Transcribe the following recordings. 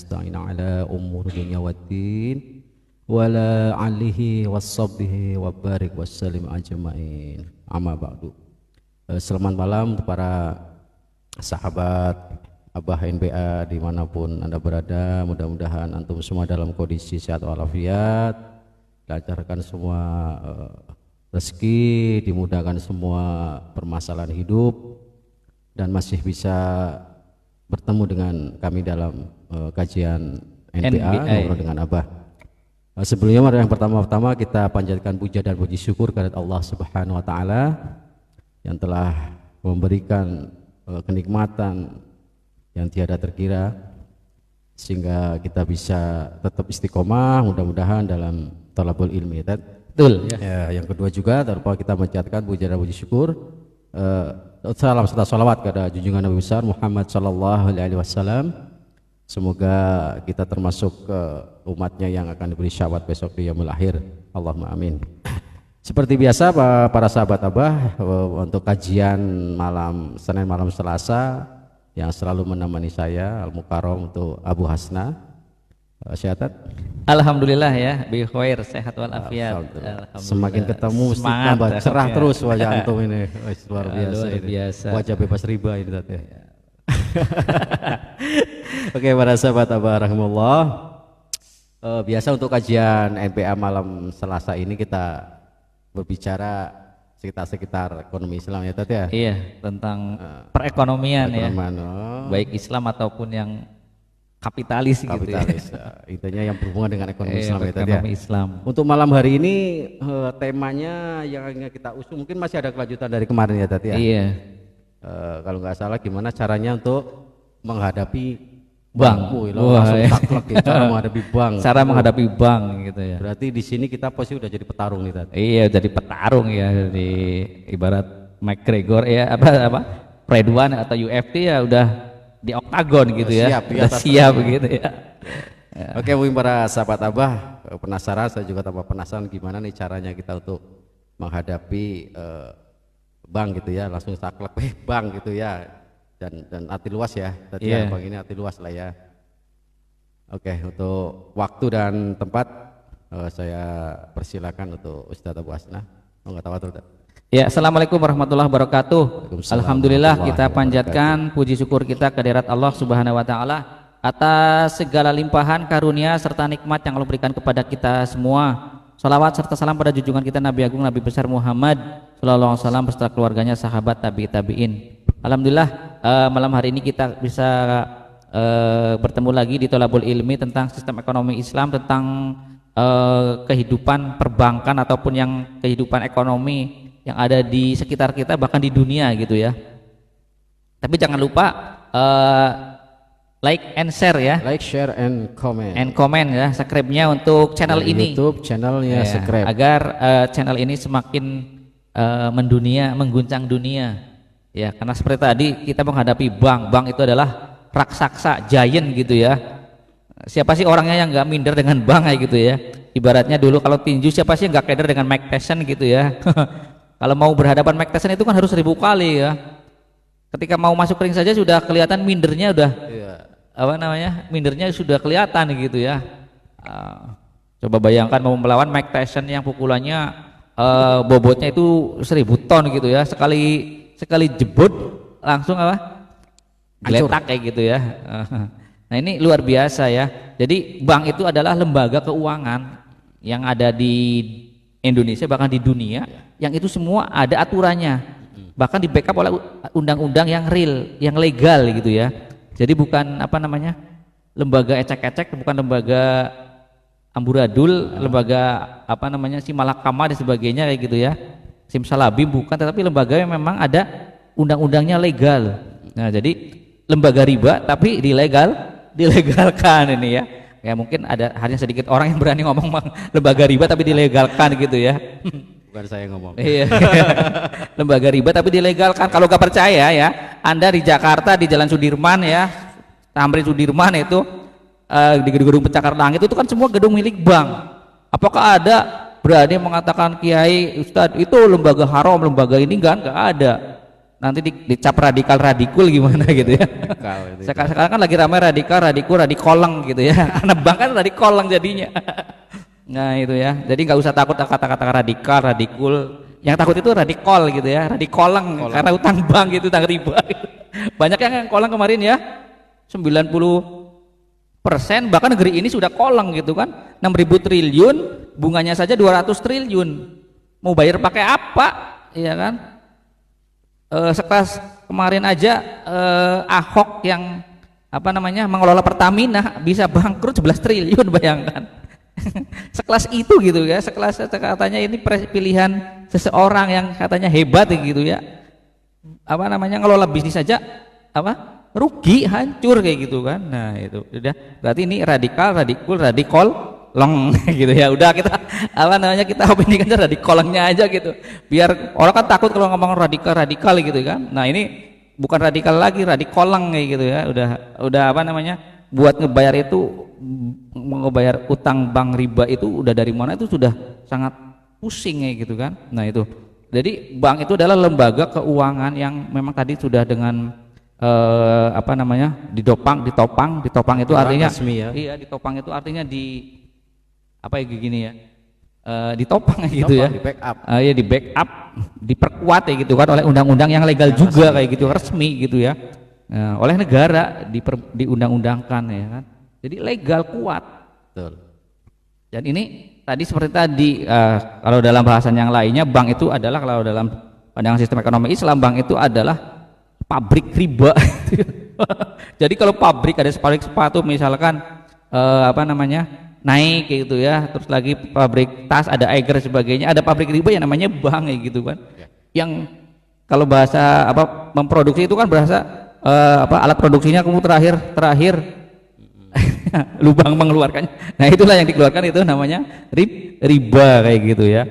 nasta'in ala umur dunya waddin wala alihi wassabbihi wa barik wassalim ajma'in. Amma ba'du. Selamat malam untuk para sahabat Abah NBA dimanapun Anda berada. Mudah-mudahan antum semua dalam kondisi sehat walafiat, dilancarkan semua rezeki, dimudahkan semua permasalahan hidup, dan masih bisa bertemu dengan kami dalam kajian NBA ngobrol dengan Abah. Sebelumnya mari yang pertama-tama kita panjatkan puja dan puji syukur kepada Allah Subhanahu wa taala yang telah memberikan kenikmatan yang tiada terkira sehingga kita bisa tetap istiqomah mudah-mudahan dalam thalabul ilmi. Betul ya. Yang kedua juga tanpa kita mencatatkan puja dan puji syukur, salam serta salawat kepada junjungan Nabi besar Muhammad sallallahu alaihi wasallam. Semoga kita termasuk umatnya yang akan diberi syafaat besok di yaumul akhir. Allahumma amin. Seperti biasa para sahabat Abah, untuk kajian malam Senin malam Selasa yang selalu menemani saya Al Mukarram untuk Abu Hasna. Syahadat. Alhamdulillah ya, bi khair, sehat wal afiat. Semakin ketemu tambah cerah terus wajah antum ini. Luar biasa, luar biasa. Wajah bebas riba ini tadi. Oke, para sahabat Abah rahimahullah. Biasa untuk kajian NPA malam Selasa ini kita berbicara sekitar ekonomi Islam ya tadi ya. Iya, tentang perekonomian ya. Baik Islam ataupun yang kapitalis gitu ya. Intinya yang berhubungan dengan ekonomi Islam ya tadi ya. Islam. Untuk malam hari ini temanya yang kita usung mungkin masih ada kelanjutan dari kemarin ya tadi ya. Iya. Kalau nggak salah gimana caranya untuk menghadapi bank. Langsung taklek ya, cara menghadapi bank. Cara menghadapi bank gitu ya. Berarti di sini kita posisi udah jadi petarung nih tadi. Iya, jadi petarung ya, di ibarat McGregor ya apa Redwan atau UFC ya udah di oktagon gitu ya, udah siap gitu ya. Oke, mungkin para sahabat Abah penasaran, saya juga tambah penasaran gimana nih caranya kita untuk menghadapi bank gitu ya, langsung saklek bank gitu ya, dan hati luas ya tadi ya, bang ini hati luas lah ya. Oke, untuk waktu dan tempat saya persilakan untuk Ustadz Abu Hasna. Nggak tahu tuh. Ya, assalamualaikum warahmatullahi wabarakatuh. Alhamdulillah kita panjatkan puji syukur kita ke hadirat Allah Subhanahu wa taala atas segala limpahan karunia serta nikmat yang Allah berikan kepada kita semua. Salawat serta salam pada junjungan kita Nabi Agung Nabi besar Muhammad sallallahu alaihi wasallam beserta keluarganya, sahabat, tabi'in. Alhamdulillah malam hari ini kita bisa bertemu lagi di Thalabul Ilmi tentang sistem ekonomi Islam, tentang kehidupan perbankan ataupun yang kehidupan ekonomi yang ada di sekitar kita, bahkan di dunia gitu ya. Tapi jangan lupa like and share ya. Like, share and comment. And comment ya, subscribe-nya untuk channel ini. YouTube channelnya ya, subscribe. Agar channel ini semakin mendunia, mengguncang dunia. Ya, karena seperti tadi kita menghadapi bank itu adalah raksasa, giant gitu ya. Siapa sih orangnya yang nggak minder dengan bank kayak gitu ya? Ibaratnya dulu kalau tinju siapa sih yang nggak keder dengan Mike Tyson gitu ya? Kalau mau berhadapan Mike Tyson itu kan harus 1000 kali ya. Ketika mau masuk ring saja sudah kelihatan mindernya udah mindernya sudah kelihatan gitu ya. Coba bayangkan mau melawan Mike Tyson yang pukulannya bobotnya itu 1000 ton gitu ya. Sekali jebut langsung geletak kayak gitu ya. Nah ini luar biasa ya. Jadi bank itu adalah lembaga keuangan yang ada di Indonesia bahkan di dunia, yang itu semua ada aturannya, bahkan di backup oleh undang-undang yang real, yang legal gitu ya. Jadi bukan lembaga ecek-ecek, bukan lembaga amburadul, lembaga simalakama dan sebagainya kayak gitu ya, simsalabim, bukan, tetapi lembaga yang memang ada undang-undangnya legal. Nah jadi lembaga riba tapi dilegalkan ini ya. Ya mungkin ada hanya sedikit orang yang berani ngomong lembaga riba tapi dilegalkan gitu ya. Bukan saya ngomong. Iya. Lembaga riba tapi dilegalkan. Kalau gak percaya ya, Anda di Jakarta di Jalan Sudirman ya, Tamrin Sudirman itu di gedung pencakar langit itu kan semua gedung milik bank. Apakah ada berani mengatakan Kiai, Ustadz itu lembaga haram, lembaga ini? Enggak ada. nanti dicap radikal radikul gimana gitu ya. Sekarang kan lagi ramai radikal radikul radikoleng gitu ya. Karena bank kan radikoleng jadinya. Nah itu ya, jadi nggak usah takut kata-kata radikal radikul, yang takut itu radikol gitu ya, radikoleng karena utang bank gitu, utang riba gitu. Banyak yang koleng kemarin ya, 90%, bahkan negeri ini sudah koleng gitu kan, 6.000 triliun, bunganya saja 200 triliun, mau bayar pakai apa, iya kan? Sekelas kemarin aja Ahok yang apa namanya mengelola Pertamina bisa bangkrut 11 triliun, bayangkan. Sekelas itu gitu ya, sekelas katanya ini pilihan seseorang yang katanya hebat gitu ya, apa namanya ngelola bisnis saja apa rugi, hancur kayak gitu kan. Nah itu udah berarti ini radikal radikul radikol long gitu ya. Udah kita apa namanya kita opinikan aja radikolengnya aja gitu, biar orang kan takut kalau ngomong radikal radikal gitu kan. Nah ini bukan radikal lagi, radikoleng kayak gitu ya. Udah apa namanya buat ngebayar itu, ngebayar utang bank riba itu udah dari mana itu sudah sangat pusing kayak gitu kan. Nah itu jadi bank itu adalah lembaga keuangan yang memang tadi sudah dengan apa namanya ditopang itu artinya resmi ya. Iya, ditopang itu artinya di apa ya gini ya, ditopang gitu ya, di backup, ya di backup, diperkuat ya gitu kan oleh undang-undang yang legal yang juga resmi, kayak gitu, resmi gitu ya, oleh negara diundang-undangkan ya kan, jadi legal kuat. Betul. Dan ini tadi seperti tadi kalau dalam bahasan yang lainnya bank itu adalah, kalau dalam pandangan sistem ekonomi Islam, bank itu adalah pabrik riba. Jadi kalau pabrik ada pabrik sepatu misalkan apa namanya naik gitu ya, terus lagi pabrik tas ada Eiger sebagainya, ada pabrik riba yang namanya bank ya gitu kan, yang kalau bahasa apa memproduksi itu kan bahasa apa alat produksinya kamu terakhir lubang mengeluarkannya. Nah itulah yang dikeluarkan itu namanya riba kayak gitu ya.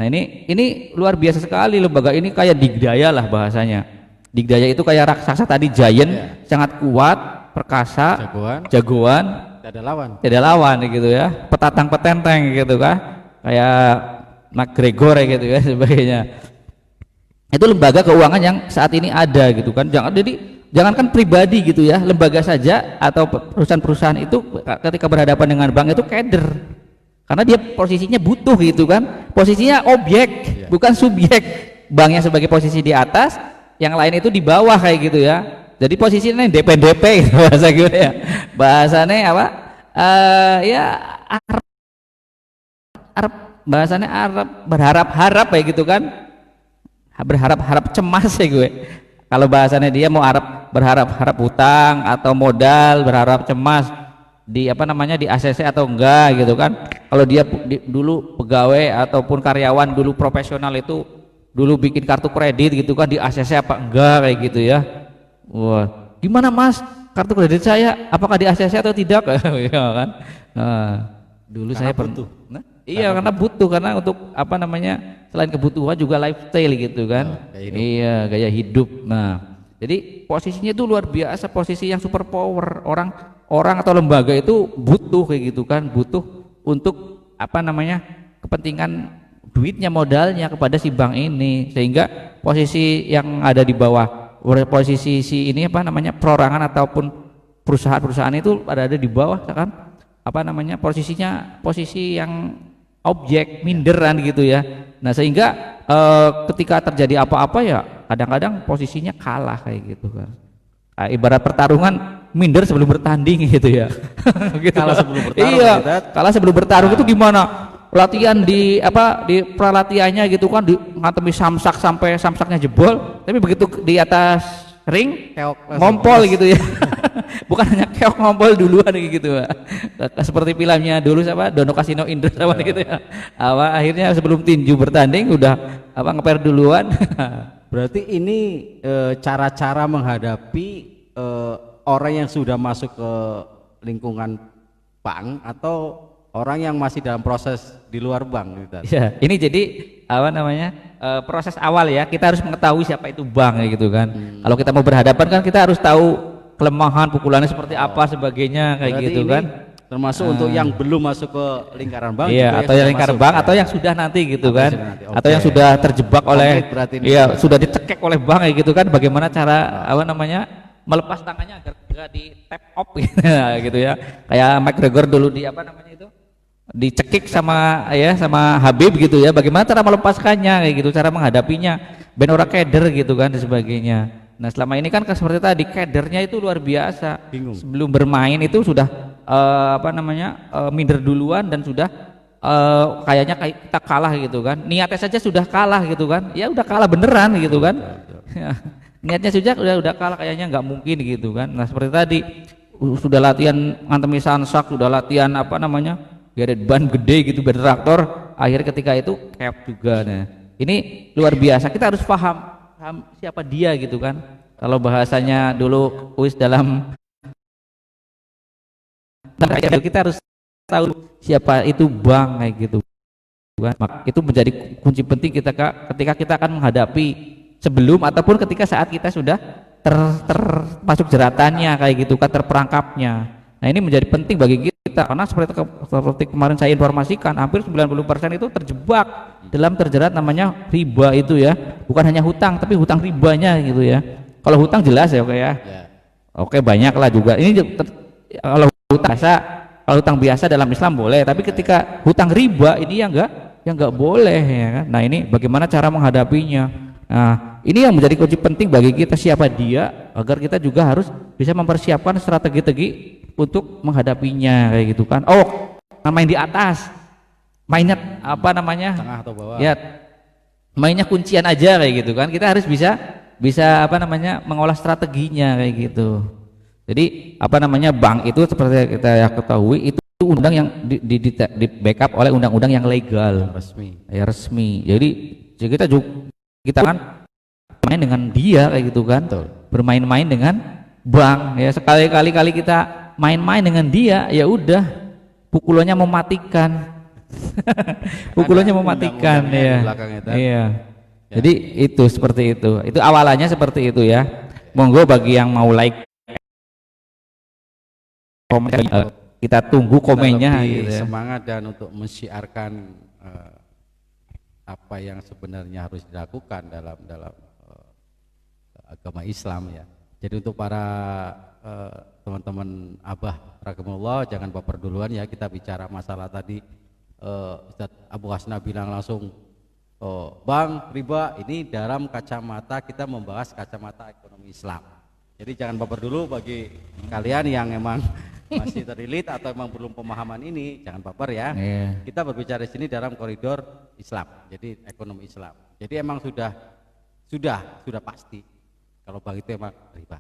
Nah ini luar biasa sekali lembaga ini, kayak digdaya lah bahasanya. Digdaya itu kayak raksasa tadi, giant, sangat kuat, perkasa, jagoan, tidak lawan gitu ya, petatang petenteng gitu kan, kayak McGregor gitu ya sebagainya. Itu lembaga keuangan yang saat ini ada gitu kan. Jangankan pribadi gitu ya, lembaga saja atau perusahaan-perusahaan itu ketika berhadapan dengan bank itu keder, karena dia posisinya butuh gitu kan, posisinya objek bukan subjek. Banknya sebagai posisi di atas, yang lain itu di bawah kayak gitu ya. Jadi posisinya DP gitu, bahasa gitu ya. Bahasanya apa? Ya Arab, bahasanya Arab, berharap-harap kayak gitu kan. Berharap-harap cemas ya gue. Kalau bahasanya dia mau berharap-harap utang atau modal, berharap cemas di apa namanya di ACC atau enggak gitu kan. Kalau dia dulu pegawai ataupun karyawan dulu profesional itu dulu bikin kartu kredit gitu kan, di ACC apa enggak kayak gitu ya. Wah, gimana Mas? Kartu kredit saya apakah di ACC atau tidak? Ya kan. Nah, dulu karena saya butuh. Nah, iya karena butuh, karena untuk apa namanya selain kebutuhan juga lifestyle gitu kan. Iya, gaya hidup. Nah, jadi posisinya itu luar biasa, posisi yang super power. Orang atau lembaga itu butuh kayak gitu kan, butuh untuk apa namanya kepentingan duitnya, modalnya kepada si bank ini, sehingga posisi yang ada di bawah, posisi si ini apa namanya perorangan ataupun perusahaan-perusahaan itu ada di bawah kan, apa namanya posisinya posisi yang objek, minderan gitu ya. Nah sehingga ketika terjadi apa-apa ya kadang-kadang posisinya kalah kayak gitu kan. Ibarat pertarungan, minder sebelum bertanding gitu ya. Gitu. Kalah sebelum bertarung. Iya, kalah sebelum bertarung itu gimana? Latihan di apa di pralatihannya gitu kan, ngatemi samsak sampai samsaknya jebol, tapi begitu di atas ring keok ngompol gitu ya. Bukan hanya keok, ngompol duluan gitu Pak. Seperti filmnya dulu siapa, Dono Kasino Indra sama gitu ya. Akhirnya sebelum tinju bertanding udah apa ngeper duluan. Berarti ini cara-cara menghadapi orang yang sudah masuk ke lingkungan bank atau orang yang masih dalam proses di luar bank gitu. Ya, ini jadi apa namanya proses awal ya, kita harus mengetahui siapa itu bank gitu kan. Kalau kita mau berhadapan kan kita harus tahu kelemahan pukulannya seperti apa sebagainya kayak berarti gitu kan. Termasuk untuk yang belum masuk ke lingkaran bank. Iya, atau yang lingkaran bank atau yang sudah nanti gitu kan. Nanti. Atau yang sudah terjebak oleh sudah dicekek oleh bank kayak gitu kan. Bagaimana cara melepas tangannya agar enggak di tap off gitu ya. Kayak McGregor dulu di dicekik sama Habib gitu ya. Bagaimana cara melepaskannya kayak gitu, cara menghadapinya. Ben ora keder gitu kan dan sebagainya. Nah, selama ini kan seperti tadi kedernya itu luar biasa. Bingung. Sebelum bermain itu sudah minder duluan dan sudah kayaknya kita kalah gitu kan. Niatnya saja sudah kalah gitu kan. Ya udah kalah beneran gitu kan. Niatnya saja udah kalah, kayaknya nggak mungkin gitu kan. Nah, seperti tadi sudah latihan ngantemi sansak, sudah latihan geret ban gede gitu, bertraktor, akhirnya ketika itu keop juga. Nah, ini luar biasa, kita harus paham siapa dia gitu kan. Kalau bahasanya dulu kuis dalam kita harus tahu siapa itu bank kayak gitu kan. Itu menjadi kunci penting ketika kita akan menghadapi sebelum ataupun ketika saat kita sudah termasuk jeratannya kayak gitu kan, terperangkapnya. Nah, ini menjadi penting bagi kita karena seperti kemarin saya informasikan, hampir 90% itu terjebak dalam terjerat namanya riba itu ya. Bukan hanya hutang tapi hutang ribanya gitu ya. Kalau hutang jelas ya, oke ya. Oke, banyak lah juga. Ini kalau hutang biasa dalam Islam boleh, tapi ketika hutang riba ini yang enggak boleh ya kan. Nah, ini bagaimana cara menghadapinya. Nah, ini yang menjadi kunci penting bagi kita, siapa dia, agar kita juga harus bisa mempersiapkan strategi-strategi untuk menghadapinya kayak gitu kan. Oh, main di atas, mainnya tengah atau bawah ya, mainnya kuncian aja kayak gitu kan. Kita harus bisa mengolah strateginya kayak gitu. Jadi bank itu seperti kita ketahui itu undang yang di backup oleh undang-undang yang legal, resmi. Jadi kita kan main dengan dia kayak gitu kan. Bermain-main dengan bank ya, sekali-kali kita main-main dengan dia ya udah pukulannya mematikan. Pukulannya mematikan ya. Iya. Jadi itu seperti itu. Itu awalannya seperti itu ya. Monggo bagi yang mau like, komen, kita tunggu komennya gitu ya. Semangat dan untuk mensiarkan apa yang sebenarnya harus dilakukan dalam agama Islam ya. Jadi untuk para teman-teman Abah rahimakumullah, jangan baper duluan ya, kita bicara masalah tadi. Ustadz Abu Hasna bilang langsung bank riba, ini dalam kacamata kita membahas kacamata ekonomi Islam. Jadi jangan baper dulu bagi kalian yang emang masih terilit atau emang belum pemahaman ini, jangan baper ya. Kita berbicara di sini dalam koridor Islam, jadi ekonomi Islam. Jadi emang sudah pasti kalau bank itu emang riba.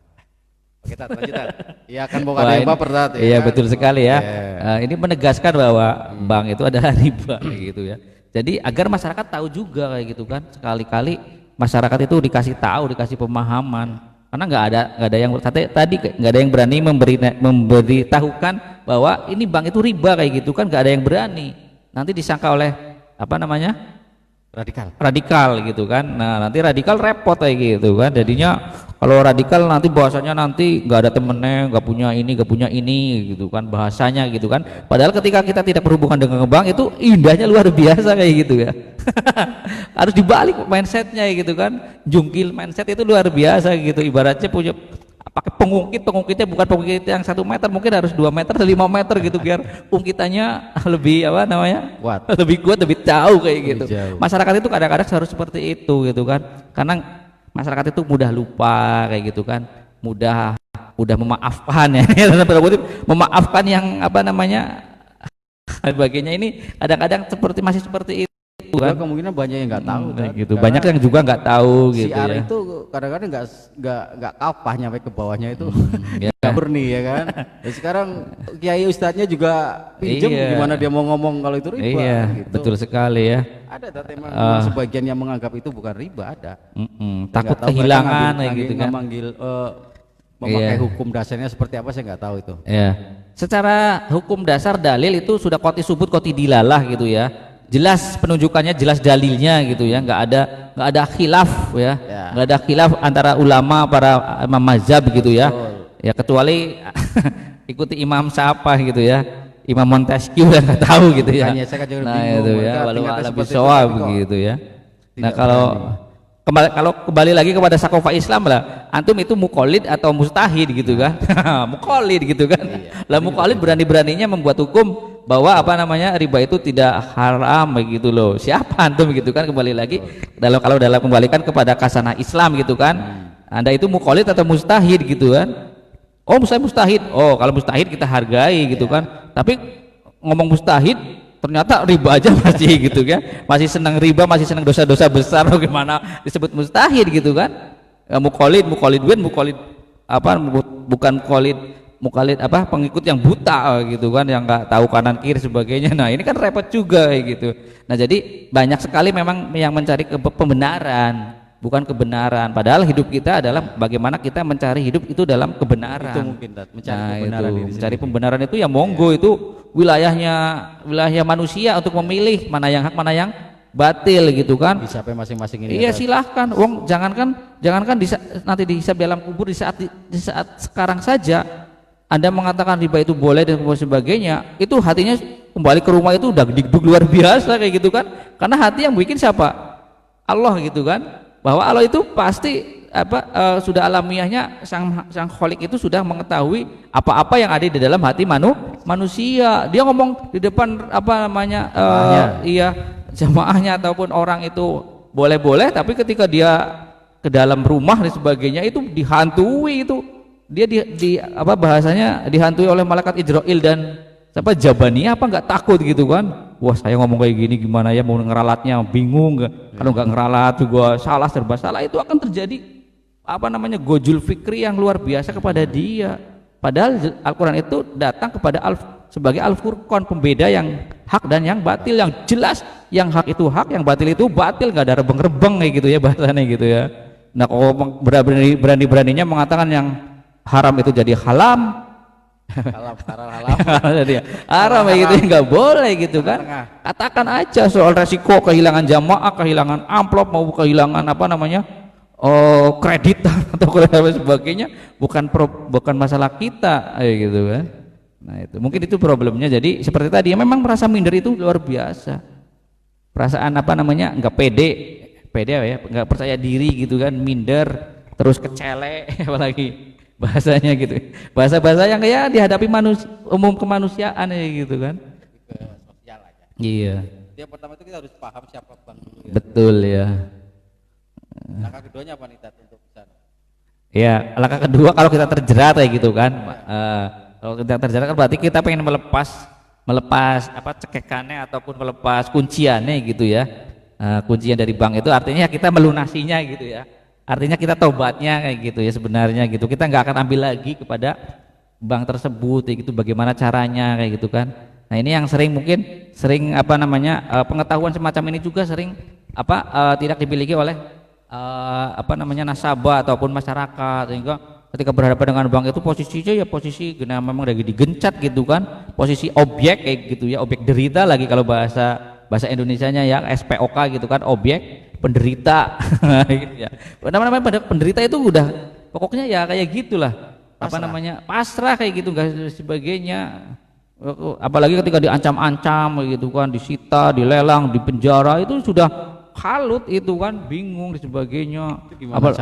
Oke, lanjutan. Iya kan, bukan ada yang baper Tat. Iya kan? Betul sekali ya. Ini menegaskan bahwa bank itu adalah riba gitu ya. Jadi agar masyarakat tahu juga kayak gitu kan. Sekali-kali masyarakat itu dikasih tahu, dikasih pemahaman. Karena nggak ada yang tadi nggak ada yang berani memberitahukan bahwa ini bank itu riba kayak gitu kan, nggak ada yang berani. Nanti disangka oleh radikal gitu kan. Nah, nanti radikal repot kayak gitu kan. Jadinya kalau radikal nanti bahasanya nanti nggak ada temennya, nggak punya ini gitu kan, bahasanya gitu kan. Padahal ketika kita tidak berhubungan dengan bank itu indahnya luar biasa kayak gitu ya. Harus dibalik mindsetnya gitu kan, jungkil mindset itu luar biasa gitu. Ibaratnya punya pakai pengungkitnya bukan pengungkit yang 1 meter, mungkin harus 2 meter, 5 meter gitu biar ungkitannya lebih lebih kuat, lebih jauh kayak gitu. Masyarakat itu kadang-kadang harus seperti itu gitu kan, karena masyarakat itu mudah lupa kayak gitu kan, mudah memaafkan ya. Memaafkan yang sebagainya ini kadang-kadang masih seperti itu kan. Kemungkinan banyak yang nggak tahu kan, gitu. Banyak yang juga nggak tahu gitu siar ya. Itu kadang-kadang nggak kapah nyampe ke bawahnya itu. Nggak murni ya kan. Dan sekarang kiai ustadznya juga pinjem, gimana dia mau ngomong kalau itu riba gitu. Betul sekali ya. Ada memang sebagian yang menganggap itu bukan riba, ada. Takut kehilangan kayak gitu kan. Memakai hukum dasarnya seperti apa saya nggak tahu itu. Ya. Secara hukum dasar dalil itu sudah qoti subut qoti dilalah gitu ya. Jelas penunjukannya, jelas dalilnya gitu ya, nggak ada khilaf ya, nggak ada khilaf antara ulama para imam mazhab gitu ya. Ya kecuali ikuti imam siapa gitu ya, Imam Montesquieu yang nggak tahu gitu ya. Makanya saya kan juga Nah bingung, itu ya, mereka walau tingkatnya alam seperti bisawab itu, tapi kok begitu ya. Nah tidak kalau berani. kembali lagi kepada sakofa Islam lah, antum itu mukolid atau mustahid gitu kan? Mukolid gitu kan? Lah mukolid berani-beraninya membuat hukum bahwa apa namanya riba itu tidak haram begitu loh. Siapa antum gitu kan? Kembali lagi kalau dalam kembalikan kepada kasanah Islam gitu kan? Anda itu mukolid atau mustahid gitu kan? Oh saya mustahid. Oh kalau mustahid kita hargai gitu kan? Tapi ngomong mustahid ternyata riba aja masih gitu kan, masih senang riba, masih senang dosa-dosa besar, bagaimana disebut mustahid gitu kan? Mukolid apa, bukan mukolid apa, pengikut yang buta gitu kan, yang nggak tahu kanan kiri sebagainya. Nah ini kan repot juga gitu. Nah jadi banyak sekali memang yang mencari pembenaran, bukan kebenaran, padahal hidup kita adalah bagaimana kita mencari hidup itu dalam kebenaran. Itu mungkin mencari nah, kebenaran itu, mencari pembenaran itu ya monggo, itu wilayah manusia untuk memilih mana yang hak mana yang batil gitu kan. Dicapai masing-masing ini. Iya silahkan, wong jangankan nanti dihisab dalam kubur, di saat sekarang saja Anda mengatakan riba itu boleh dan sebagainya, itu hatinya kembali ke rumah itu udah digdug luar biasa kayak gitu kan, karena hati yang bikin siapa? Allah gitu kan. Bahwa Allah itu pasti sudah alamiahnya sang kholik itu sudah mengetahui apa-apa yang ada di dalam hati manusia. Dia ngomong di depan apa namanya iya jamaahnya ataupun orang itu boleh-boleh, tapi ketika dia ke dalam rumah dan sebagainya itu dihantui, itu dia apa bahasanya, dihantui oleh malaikat Israil dan Jabaniyah, apa nggak takut gitu kan? Wah saya ngomong kayak gini gimana ya, mau ngeralatnya bingung nggak? Kalau nggak ngeralat juga salah, serba salah. Itu akan terjadi apa namanya gojul fikri yang luar biasa kepada dia. Padahal Al-Quran itu datang kepada sebagai Al-Furqan, pembeda yang hak dan yang batil, yang jelas yang hak itu hak, yang batil itu batil, nggak ada rebeng-rebeng kayak gitu ya bahasanya gitu ya. Nah kalau berani-beraninya mengatakan yang haram itu jadi halam, haram kayak gitu nggak boleh gitu kan. Katakan aja soal resiko kehilangan jamaah, kehilangan amplop, mau kehilangan apa namanya kredit atau sebagainya, bukan masalah kita gitu kan. Nah itu mungkin itu problemnya. Jadi seperti tadi memang merasa minder itu luar biasa, perasaan apa namanya nggak pede ya, nggak percaya diri gitu kan, minder, terus kecele apalagi bahasanya gitu, bahasa yang kayak dihadapi umum kemanusiaan gitu kan. Ke sosial aja. Iya. Yang pertama itu kita harus paham siapa bank dulu ya. Betul ya. Langkah keduanya apa nih untuk bisa? Ya langkah kedua kalau kita terjerat kayak gitu kan, kalau kita terjerat kan berarti kita pengen melepas apa cekekannya ataupun melepas kunciannya gitu ya. Kuncian dari bank itu artinya kita melunasinya gitu ya. Artinya kita tobatnya kayak gitu ya sebenarnya gitu. Kita nggak akan ambil lagi kepada bank tersebut kayak gitu. Bagaimana caranya kayak gitu kan. Nah ini yang mungkin sering apa namanya pengetahuan semacam ini juga sering tidak dimiliki oleh apa namanya nasabah ataupun masyarakat, sehingga ketika berhadapan dengan bank itu posisinya ya posisi memang lagi digencat gitu kan, posisi objek kayak gitu ya, objek derita lagi kalau bahasa Indonesianya ya, SPOK gitu kan, objek penderita gitu ya. Namanya penderita itu udah pokoknya ya kayak gitulah, apa namanya pasrah kayak gitu nggak sebagainya. Apalagi ketika diancam-ancam gitu kan, disita, dilelang, dipenjara, itu sudah kalut itu kan, bingung dan sebagainya.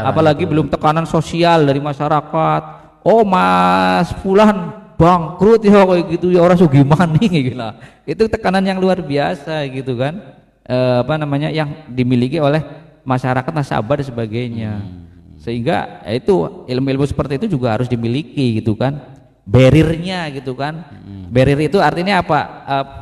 Apalagi belum tekanan sosial dari masyarakat. Oh Mas Fulan bangkrut ya kayak gitu ya, orang sugimani gitu lah. Itu tekanan yang luar biasa gitu kan. Apa namanya yang dimiliki oleh masyarakat, nasabah dan sebagainya. Sehingga ya itu ilmu-ilmu seperti itu juga harus dimiliki gitu kan. Barriernya gitu kan. Barrier itu artinya apa?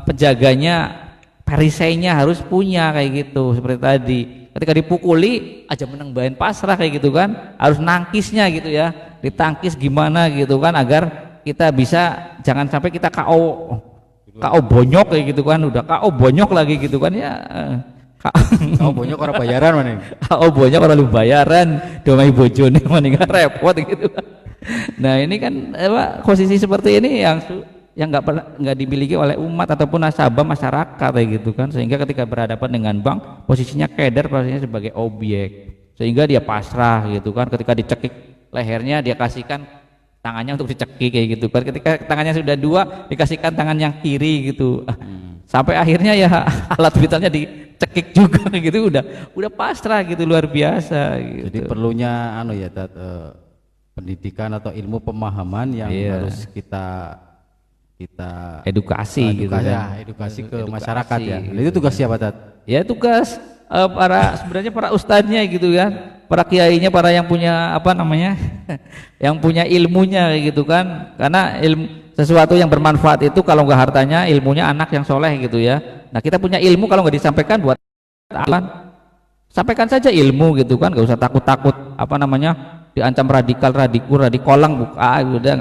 Penjaganya, perisainya harus punya kayak gitu, seperti tadi. Ketika dipukuli aja menang bahan pasrah kayak gitu kan. Harus nangkisnya gitu ya. Ditangkis gimana gitu kan agar kita bisa, jangan sampai kita KO bonyok kayak gitu kan, udah KO bonyok lagi gitu kan ya. KO bonyok orang bayaran mana? KO bonyok orang lu bayaran, domai bojone mendingan repot gitu. Nah ini kan posisi seperti ini yang nggak dimiliki oleh umat ataupun nasabah masyarakat kayak gitu kan, sehingga ketika berhadapan dengan bank posisinya keder, posisinya sebagai objek, sehingga dia pasrah gitu kan. Ketika dicekik lehernya dia kasihkan tangannya untuk dicekik kayak gitu. Ketika tangannya sudah 2 dikasihkan tangan yang kiri gitu. Sampai akhirnya ya alat vitalnya dicekik juga gitu, udah pasrah gitu, luar biasa gitu. Jadi perlunya pendidikan atau ilmu pemahaman yang harus kita edukasi gitu kan. Edukasi ke masyarakat ya. Nah, itu tugas siapa, Tat? Ya tugas sebenarnya para ustadznya gitu kan, para kiainya, para yang punya yang punya ilmunya gitu kan. Karena sesuatu yang bermanfaat itu kalau nggak hartanya, ilmunya anak yang soleh gitu ya. Nah kita punya ilmu, kalau nggak disampaikan buat apa? Sampaikan saja ilmu gitu kan, nggak usah takut-takut diancam radikolang buka, udah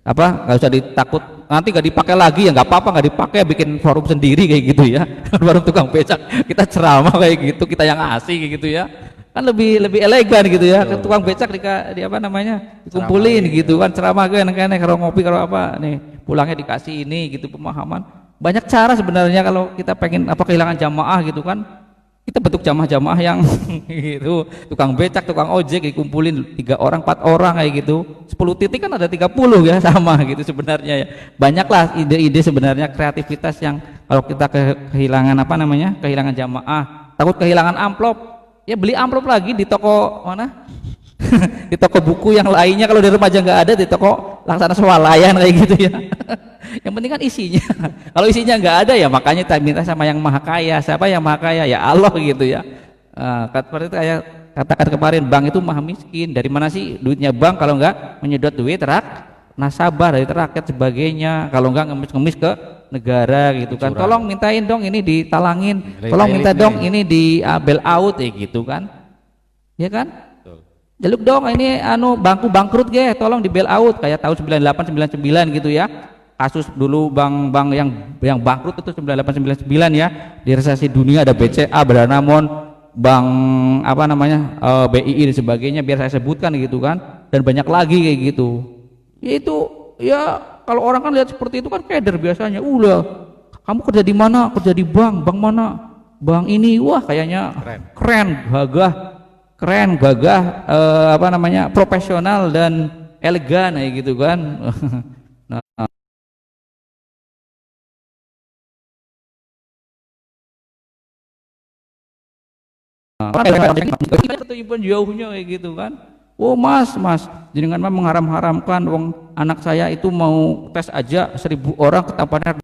nggak usah ditakut nanti nggak dipakai lagi, ya nggak apa-apa, nggak dipakai, bikin forum sendiri kayak gitu ya. Forum tukang becak, kita ceramah kayak gitu, kita yang ngasih kayak gitu ya, kan lebih elegan gitu ya. Tukang becak dikumpulin gitu kan, ceramah kan kalau ngopi kalau apa nih, pulangnya dikasih ini gitu, pemahaman. Banyak cara sebenarnya kalau kita pengen kehilangan jamaah gitu kan, kita bentuk jamaah yang gitu, tukang becak, tukang ojek dikumpulin 3 orang 4 orang kayak gitu, 10 titik kan ada 30 ya, sama gitu sebenarnya ya. Banyaklah ide-ide sebenarnya, kreativitas yang kalau kita kehilangan kehilangan jamaah, takut kehilangan amplop, ya beli amplop lagi di toko mana di toko buku yang lainnya. Kalau di remaja nggak ada, di toko Laksana Swalayan kayak gitu ya. Yang penting kan isinya. Kalau isinya nggak ada, ya makanya kita minta sama yang maha kaya. Siapa yang maha kaya? Ya Allah gitu ya. Seperti itu kayak katakan kemarin, bank itu maha miskin. Dari mana sih duitnya bank kalau nggak menyedot duit nasabah dari rakyat sebagainya, kalau nggak ngemis ke negara gitu kan. Tolong mintain dong ini ditalangin, tolong minta dong ini di bail out ya gitu kan, ya kan. Jaluk dong ini bangku bangkrut tolong di bail out, kayak tahun 98 99 gitu ya. Kasus dulu bank yang bangkrut itu 98 99 ya. Di resesi dunia ada BCA, Danamon, bank BII dan sebagainya, biar saya sebutkan gitu kan. Dan banyak lagi kayak gitu. Ya itu ya, kalau orang kan lihat seperti itu kan keder biasanya. Kamu kerja di mana? Kerja di bank mana? Bank ini. Wah, kayaknya keren, gagah, profesional dan elegan kayak gitu kan. Nah, pertunjukan jauhnya kayak gitu kan. Oh mas, jenengan mah mengharam-haramkan, wong anak saya itu mau tes aja 1000 orang ketampanan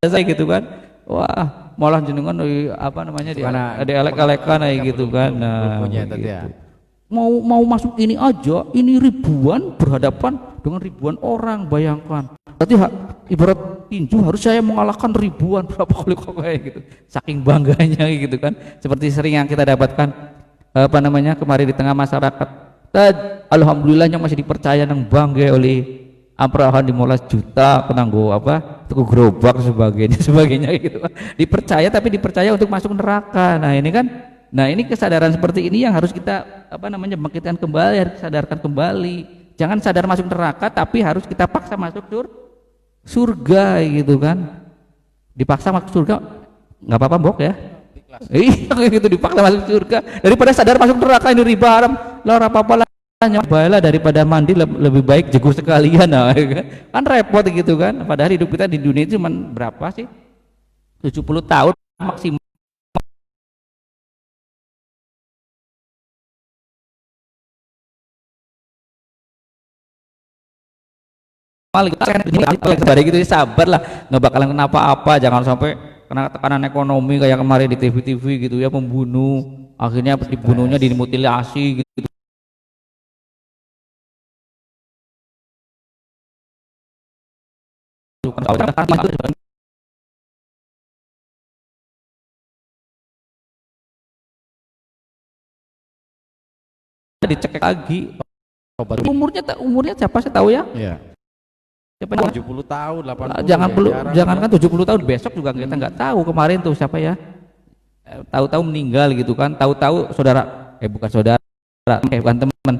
saya gitu kan. Wah, malah jenengan ada elek-elekan kayak gitu kan. Nah, gitu. Mau masuk ini aja, ini ribuan berhadapan dengan ribuan orang, bayangkan. Berarti ibarat tinju harus saya mengalahkan ribuan berapa kali kok kayak gitu. Saking bangganya gitu kan. Seperti sering yang kita dapatkan kemarin di tengah masyarakat. Alhamdulillahnya masih dipercaya nang bangga oleh amprahan 15 juta penanggo tuku gerobak sebagainya gitu. Dipercaya, tapi dipercaya untuk masuk neraka. Nah ini kesadaran seperti ini yang harus kita bangkitkan kembali, harus sadarkan kembali. Jangan sadar masuk neraka, tapi harus kita paksa masuk surga gitu kan. Dipaksa masuk surga nggak apa-apa mbok ya. Iya gitu, dipaksa masuk surga daripada sadar masuk neraka, ini riba haram lah, apa-apa lah, nyobalah daripada mandi lebih baik jegur sekalian. Nah, kan repot gitu kan. Padahal hidup kita di dunia itu cuma berapa sih, 70 tahun maksimal. Gitu, sabar lah, nggak bakalan kenapa-apa. Jangan sampai kena tekanan ekonomi kayak kemarin di TV gitu ya, pembunuh akhirnya dibunuhnya dimutilasi gitu. Dicek lagi umurnya siapa saya tahu ya. Siapa 70 tahun, 80. Jangan kan 70 tahun, besok juga kita nggak tahu kemarin tuh siapa ya. Tahu-tahu meninggal gitu kan, tahu-tahu bukan teman,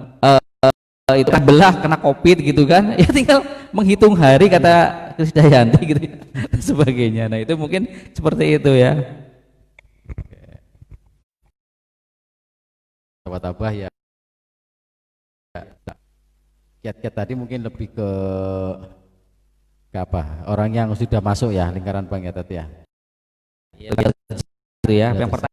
itu kan belah kena Covid gitu kan. Ya tinggal menghitung hari, kata Krisdayanti gitu ya, sebagainya. Nah itu mungkin seperti itu ya. Sahabat Abah ya. kiat-kiat tadi mungkin lebih ke apa? Orang yang sudah masuk ya lingkaran Bang ya tadi ya. Iya, itu ya. Yang pertama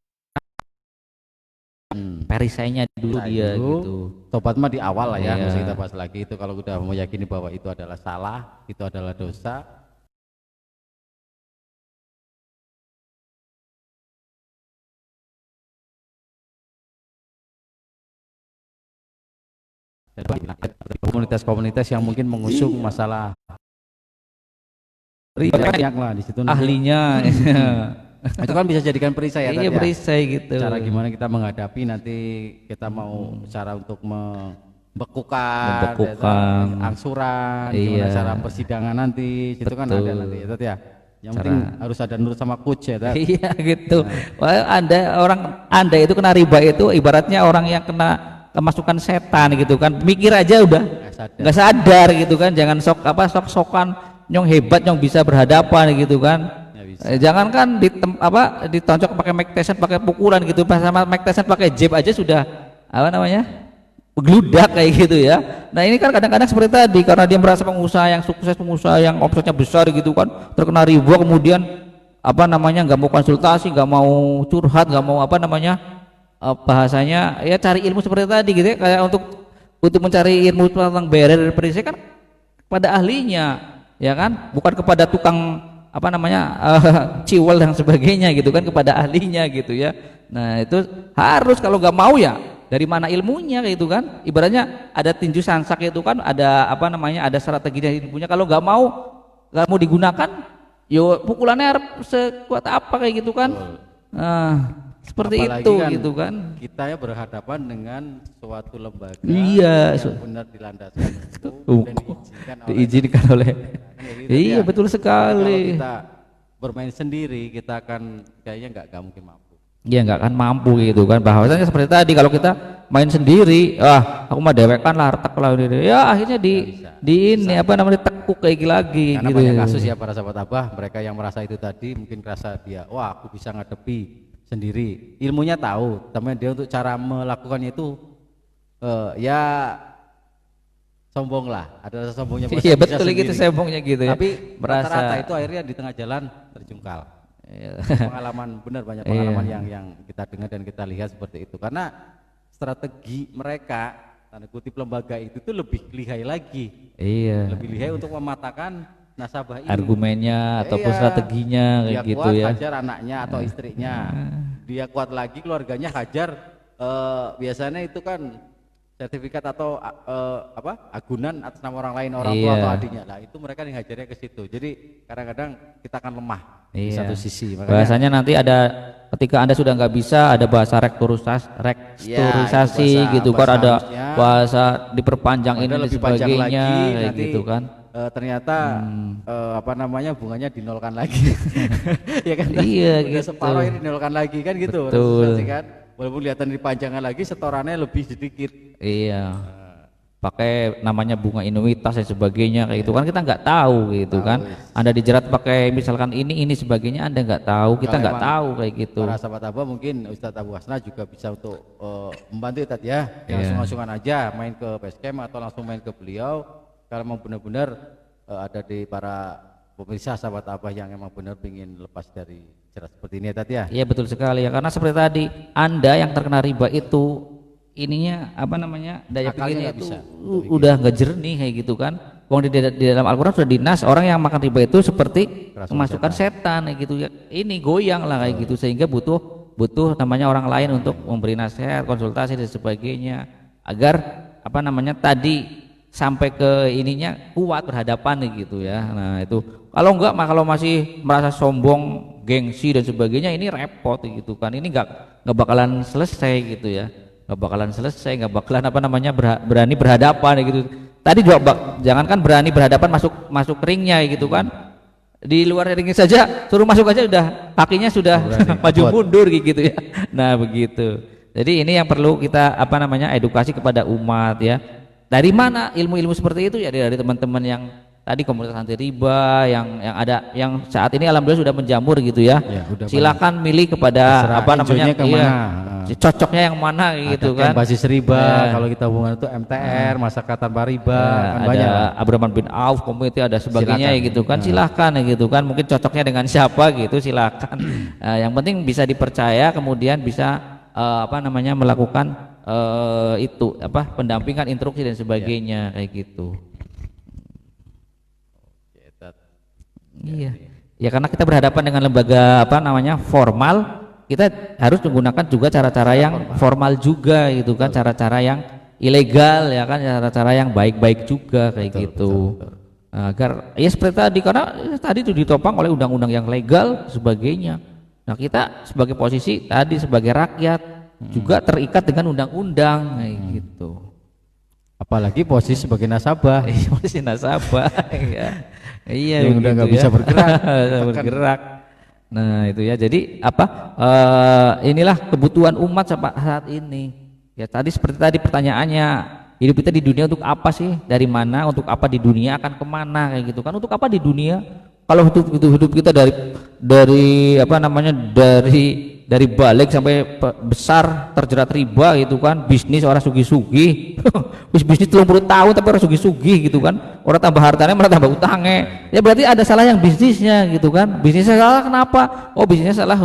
perisainya dulu dia gitu. Tobat mah di awal lah ya, nggak usah kita bahas lagi itu. Kalau udah meyakini bahwa itu adalah salah, itu adalah dosa, komunitas-komunitas yang mungkin mengusung masalah banyak lah di situ ahlinya. Itu kan bisa jadikan perisai ya. Iya, perisai gitu. Cara gimana kita menghadapi nanti kita mau cara untuk membekukan angsuran, gimana cara persidangan nanti, itu kan ada nanti ya. Yang penting harus ada nurut sama coach ya. Iya gitu. Wah, Anda itu kena riba itu ibaratnya orang yang kena kemasukan setan gitu kan, mikir aja udah nggak sadar gitu kan, jangan sok-sokan nyong hebat nyong bisa berhadapan gitu kan. Jangan kan ditonjok pakai Mike Tyson pakai pukulan gitu, sama Mike Tyson pakai jab aja sudah gludak kayak gitu ya. Nah ini kan kadang-kadang seperti tadi, karena dia merasa pengusaha yang sukses, pengusaha yang omsetnya besar gitu kan, terkena riba, kemudian nggak mau konsultasi, nggak mau curhat, nggak mau bahasanya ya cari ilmu seperti tadi gitu ya, kayak untuk mencari ilmu tentang barrier perisai kan pada ahlinya ya kan, bukan kepada tukang ciwal dan sebagainya gitu kan, kepada ahlinya gitu ya. Nah itu harus, kalau nggak mau ya dari mana ilmunya gitu kan, ibaratnya ada tinju sansak itu kan ada ada strategi dari ilmunya, kalau nggak mau digunakan yo pukulannya harus sekuat apa kayak gitu kan. Nah seperti apalagi itu kan, gitu kan kita ya berhadapan dengan suatu lembaga yang benar dilandaskan dan diizinkan oleh iya ya. Betul sekali. Kalau kita bermain sendiri kita akan kayaknya nggak mungkin mampu. Iya nggak akan mampu gitu kan, bahwasanya seperti tadi kalau kita main sendiri, aku mah dewekan lah, retak lah ya akhirnya di ini tekuk kayak lagi. Karena gitu banyak kasus ya para sahabat Abah, mereka yang merasa itu tadi mungkin merasa dia aku bisa ngadepi sendiri, ilmunya tahu, tapi dia untuk cara melakukannya itu ya sombong lah, ada sombongnya. Iya betul gitu, sombongnya gitu ya. Tapi rata-rata itu akhirnya di tengah jalan terjungkal. Pengalaman benar, banyak pengalaman yang kita dengar dan kita lihat seperti itu. Karena strategi mereka tanda kutip lembaga itu tuh lebih lihai lagi. Iya. Lebih lihai untuk mematahkan nasabah ini, argumennya ataupun strateginya kayak gitu ya. Dia kuat hajar anaknya atau istrinya, dia kuat lagi keluarganya hajar biasanya itu kan sertifikat atau agunan atas nama orang lain, orang tua atau adiknya lah, itu mereka dihajarnya ke situ. Jadi kadang-kadang kita akan lemah di satu sisi. Makanya bahasanya nanti ada ketika Anda sudah nggak bisa, ada bahasa restrukturisasi gitu kan, ada bahasa diperpanjang ini dan sebagainya kayak gitu kan. Ternyata bunganya dinolkan lagi. Ya kan? Iya udah gitu. Separuh ini dinolkan lagi kan gitu. Betul. Kan? Walaupun kelihatan dipanjangkan lagi, setorannya lebih sedikit. Iya. Pakai namanya bunga inuitas dan sebagainya kayak gitu kan, kita nggak tahu gitu kan. Anda dijerat pakai misalkan ini sebagainya, Anda nggak tahu, kita nggak tahu kayak gitu. Para sahabat Abah, mungkin Ustadz Abu Hasna juga bisa untuk membantu tadi ya. Langsung-langsungan aja main ke Basecamp atau langsung main ke beliau. Kalau mau benar-benar ada di para pemirsa sahabat Abah yang emang benar ingin lepas dari jerat seperti ini ya tadi ya. Iya betul sekali ya, karena seperti tadi Anda yang terkena riba itu ininya daya pikirnya itu udah nggak jernih kayak gitu kan. Wong di dalam Al-Quran sudah dinas orang yang makan riba itu seperti kemasukan setan kayak gitu ya. Ini goyang lah kayak gitu, sehingga butuh namanya orang lain untuk memberi nasihat, konsultasi dan sebagainya agar tadi sampai ke ininya kuat berhadapan gitu ya. Nah itu kalau enggak, kalau masih merasa sombong, gengsi dan sebagainya, ini repot gitu kan. Ini nggak bakalan selesai gitu ya, nggak bakalan berani berhadapan gitu. Tadi juga jangankan berani berhadapan, masuk ringnya gitu kan, di luar ringnya saja suruh masuk aja udah kakinya sudah maju mundur gitu ya. Nah begitu. Jadi ini yang perlu kita edukasi kepada umat ya. Dari mana ilmu-ilmu seperti itu ya? Dari teman-teman yang tadi komunitas anti riba yang ada yang saat ini alhamdulillah sudah menjamur gitu ya. Silakan milih kepada apa namanya cocoknya yang mana gitu kan. Basis riba, kalau kita hubungan itu MTR, masyarakat tanpa riba, kan ada banyak. Abdurrahman bin Auf, community ada sebagainya ya gitu kan. Silakan ya gitu kan. Mungkin cocoknya dengan siapa gitu silakan. Yang penting bisa dipercaya, kemudian bisa apa namanya melakukan itu apa pendampingan, instruksi dan sebagainya kayak gitu. Iya, ya karena kita berhadapan dengan lembaga apa namanya formal, kita harus menggunakan juga cara-cara yang formal juga gitu kan, cara-cara yang ilegal ya kan, cara-cara yang baik-baik juga kayak gitu. Agar ya seperti tadi, karena tadi itu ditopang oleh undang-undang yang legal sebagainya. Nah kita sebagai posisi tadi sebagai rakyat juga terikat dengan undang-undang kayak gitu. Apalagi posisi sebagai nasabah. Posisi nasabah. Iya, yang udah nggak bisa bergerak. Nah itu ya, jadi apa inilah kebutuhan umat saat ini. Ya tadi seperti tadi pertanyaannya, hidup kita di dunia untuk apa sih? Dari mana? Untuk apa di dunia? Akan kemana kayak gitu kan? Untuk apa di dunia? Kalau hidup kita dari apa namanya dari balik sampai besar terjerat riba gitu kan, bisnis orang sugi-sugi bisnis 30 tahun tapi orang sugi-sugi gitu kan, orang tambah hartanya malah tambah utangnya, ya berarti ada salah yang bisnisnya gitu kan. Bisnisnya salah kenapa? Oh bisnisnya salah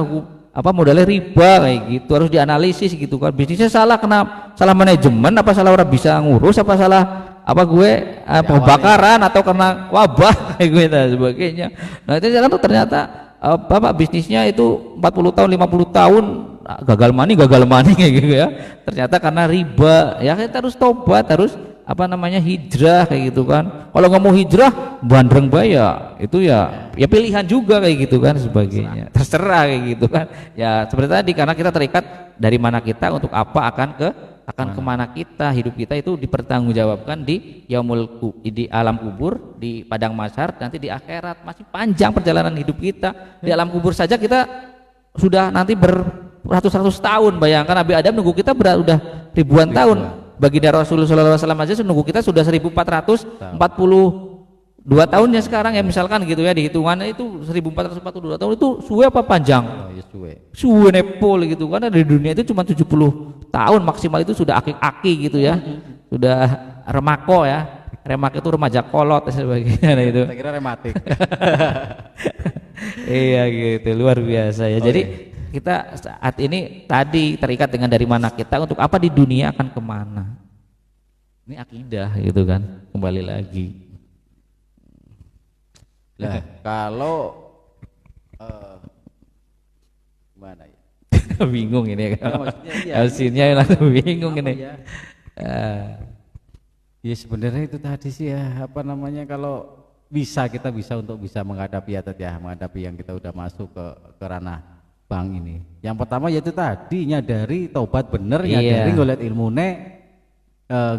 apa modalnya riba kayak gitu, harus dianalisis gitu kan. Bisnisnya salah kenapa? Salah manajemen apa salah orang bisa ngurus apa salah apa pembakaran atau karena wabah kayak gue dan sebagainya. Nah itu kan ternyata bapak bisnisnya itu 40 tahun 50 tahun gagal money kayak gitu ya, ternyata karena riba. Ya kita harus tobat, harus apa namanya hijrah kayak gitu kan. Kalau nggak mau hijrah bandreng baya itu ya pilihan juga kayak gitu kan sebagainya, terserah kayak gitu kan ya. Seperti tadi, karena kita terikat dari mana kita, untuk apa, akan kemana kita, hidup kita itu dipertanggungjawabkan di di alam kubur, di padang mahsyar, nanti di akhirat. Masih panjang perjalanan hidup kita. Di alam kubur saja kita sudah nanti beratus-ratus tahun. Bayangkan Nabi Adam nunggu kita udah ribuan tahun. Baginda Rasulullah SAW aja nunggu kita sudah 1442 tahunnya sekarang ya, misalkan gitu ya, dihitungannya itu 1442 tahun itu suwe apa panjang? Suwe nepol gitu kan. Di dunia itu cuma 70 tahun maksimal, itu sudah aki-aki gitu ya, sudah remako ya. Remak itu remaja kolot dan sebagainya itu. Saya kira rematik. Iya gitu, luar biasa ya. Jadi kita saat ini tadi terikat dengan dari mana kita, untuk apa di dunia, akan kemana. Ini akidah gitu kan, kembali lagi. Nah kalau gimana ya? Bingung ini kan. Maksudnya iya, langsung bingung ini. Ya? Ya sebenarnya itu tadi sih ya, apa namanya, kalau kita bisa untuk bisa menghadapi menghadapi yang kita udah masuk ke ranah bank ini. Yang pertama yaitu tadi nyadari, taubat bener, nyadari ngolet ilmune,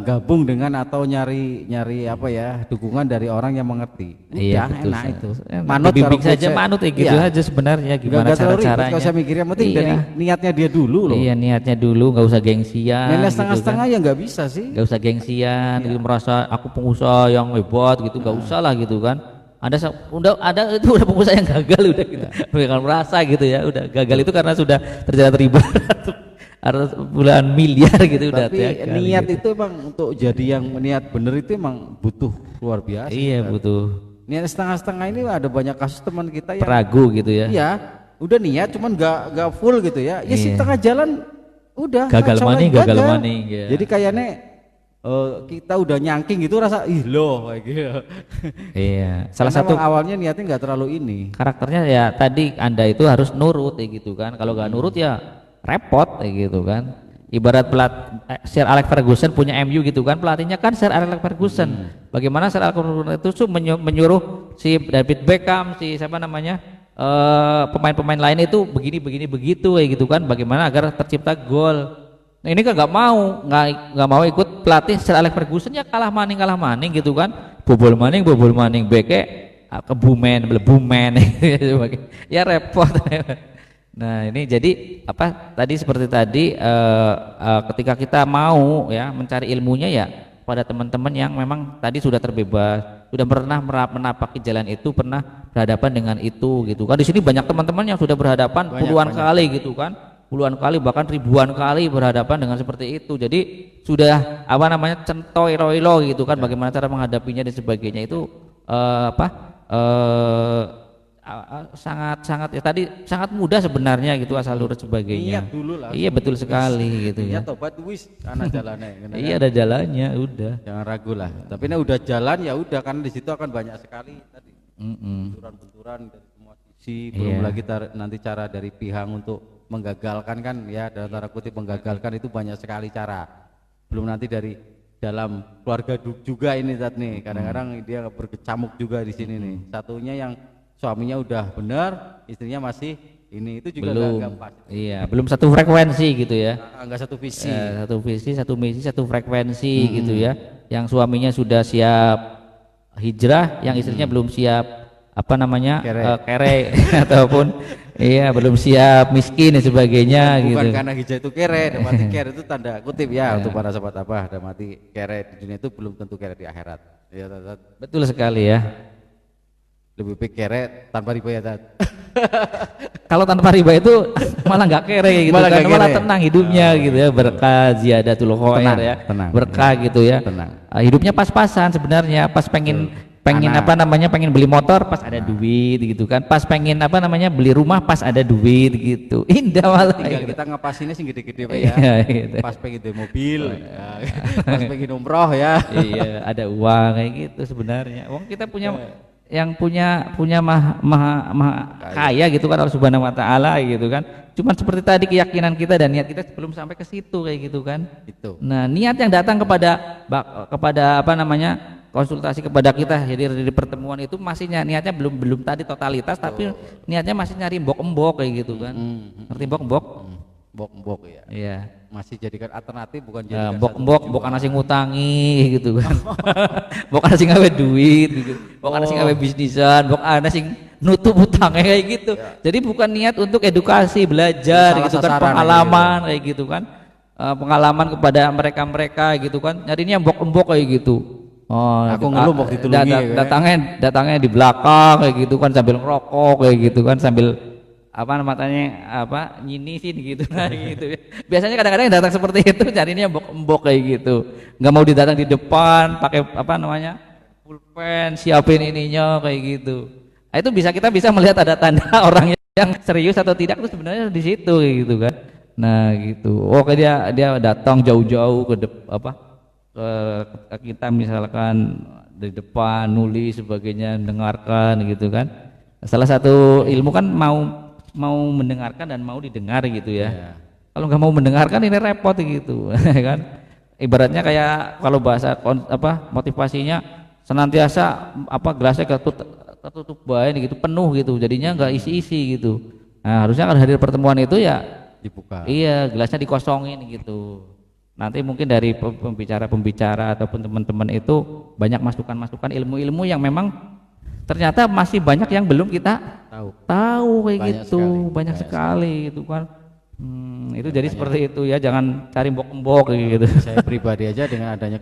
gabung dengan atau nyari apa ya, dukungan dari orang yang mengerti. Iya, enak itu. Manut bimbing saja, manut gitu aja sebenarnya, gimana cara-caranya. Kalau saya mikirnya penting dari niatnya dia dulu loh. Iya, niatnya dulu, nggak usah gengsian. Nenek setengah-setengah ya nggak bisa sih. Nggak usah gengsian, gitu, merasa aku pengusaha yang hebat gitu, nggak usah lah gitu kan. Ada itu udah pengusaha yang gagal udah gitu. Bukan merasa gitu ya, udah gagal itu karena sudah terjerat riba puluhan miliar gitu. Tapi udah niat gitu. itu emang untuk jadi yang niat bener itu emang butuh luar biasa. Iya kan? Butuh. Niat setengah-setengah ini ada banyak kasus teman kita yang ragu gitu ya. Iya, udah niat cuman nggak full gitu ya. Ya setengah jalan udah gagal money ya. Jadi kayaknya kita udah nyangking gitu, rasa loh kayak gitu. Iya. Salah satu awalnya niatnya nggak terlalu ini. Karakternya ya tadi Anda itu harus nurut kayak gitu kan. Kalau nggak nurut ya repot kayak gitu kan. Ibarat Sir Alex Ferguson punya MU gitu kan, pelatihnya kan Sir Alex Ferguson. Bagaimana Sir Alex Ferguson itu menyuruh si David Beckham, si siapa namanya, pemain-pemain lain itu begini begitu kayak gitu kan. Bagaimana agar tercipta gol. Nah ini kan nggak mau ikut pelatih Sir Alex Ferguson, ya kalah maning gitu kan, bobol maning beke kebumen ya repot. Nah ini jadi apa tadi seperti tadi ketika kita mau ya mencari ilmunya ya kepada teman-teman yang memang tadi sudah terbebas, sudah pernah menapaki jalan itu, pernah berhadapan dengan itu gitu kan. Di sini banyak teman-teman yang sudah berhadapan puluhan kali gitu kan, puluhan kali bahkan ribuan kali berhadapan dengan seperti itu. Jadi sudah apa namanya centoi roilo gitu kan, bagaimana cara menghadapinya dan sebagainya itu sangat ya tadi sangat mudah sebenarnya gitu asal urut sebagainya. Niat dulu lah. Iya betul sekali gitu ya. Tobat wis ana jalannya. Iya ada jalannya udah. Jangan ragu lah. Tapi ini udah jalan ya udah, karena di situ akan banyak sekali tadi benturan-benturan dari semua sisi. Belum lagi nanti cara dari pihak untuk menggagalkan kan ya, dalam tanda kutip menggagalkan itu banyak sekali cara. Belum nanti dari dalam keluarga juga ini Tat nih. Kadang-kadang dia berkecamuk juga di sini nih. Satunya yang suaminya udah benar, istrinya masih ini, itu juga belum pas. Iya, belum satu frekuensi gitu ya. Enggak satu visi. Satu visi, satu misi, satu frekuensi gitu ya. Yang suaminya sudah siap hijrah, yang istrinya belum siap apa namanya kere ataupun iya belum siap miskin dan sebagainya. Bukan gitu. Karena hijrah itu kere, dan mati kere itu tanda kutip ya untuk para sahabat apa, dan mati kere di dunia itu belum tentu kere di akhirat. Ya, betul sekali ya. Lebih baik kere tanpa riba ya Tat. Kalau tanpa riba itu malah nggak kere gitu kan, malah tenang hidupnya gitu ya, berkah ziyadatul khair ya, berkah gitu ya. Hidupnya pas-pasan sebenarnya, pas pengen apa namanya pengen beli motor pas ada duit gitu kan, pas pengen apa namanya beli rumah pas ada duit gitu, indah malah. Tinggal kita ngepasinnya sih gede-gede Pak ya. Gitu. Pas pengen beli mobil, pas pengen umroh ya. Iya ada uang kayak gitu sebenarnya. Wong kita punya yang punya maha kaya gitu kan, Allah Subhanahu wa taala gitu kan. Cuman seperti tadi keyakinan kita dan niat kita belum sampai ke situ kayak gitu kan. Itu. Nah, niat yang datang kepada apa namanya? Konsultasi kepada kita jadi di pertemuan itu masih niatnya belum tadi totalitas, tapi niatnya masih nyari mbok-mbok kayak gitu kan. Ngerti mbok-mbok? Mbok-mbok ya. Iya. Masih jadikan alternatif, bukan jadikan mbok ana sing ngutangi gitu kan. Mbok ana sing gawe duit gitu. Mbok ana sing gawe bisnisan, mbok ana sing nutup utangnya kayak gitu. Jadi bukan niat untuk edukasi, belajar gitu kan, pengalaman kayak gitu kan. Pengalaman kepada mereka gitu kan. Nyarinya mbok-mbok kayak gitu. Oh, aku ngeluh mau ditulungi. Datangnya di belakang kayak gitu kan, sambil ngerokok kayak gitu kan, sambil apa namanya nyinisin gitu nah gitu ya. Biasanya kadang-kadang yang datang seperti itu carinya mbok kayak gitu, nggak mau didatang di depan pakai apa namanya pulpen siapin ininya kayak gitu. Nah, itu kita bisa melihat ada tanda orang yang serius atau tidak itu sebenarnya di situ kayak gitu kan. Nah gitu, kayak dia datang jauh-jauh ke kita misalkan di depan nulis sebagainya, mendengarkan gitu kan. Salah satu ilmu kan mau mendengarkan dan mau didengar gitu ya. Kalau nggak mau mendengarkan ini repot gitu kan. Ibaratnya kayak kalau bahasa motivasinya senantiasa gelasnya ketutup baik gitu, penuh gitu, jadinya nggak isi-isi gitu. Nah, harusnya kalau hadir pertemuan itu ya dibuka. Iya, gelasnya dikosongin gitu. Nanti mungkin dari pembicara ataupun teman-teman itu banyak masukan-masukan ilmu-ilmu yang memang ternyata masih banyak yang belum kita tahu kayak gitu, banyak sekali itu kan. Itu jadi seperti itu ya, jangan cari mbok-mbok gitu. Saya pribadi aja dengan adanya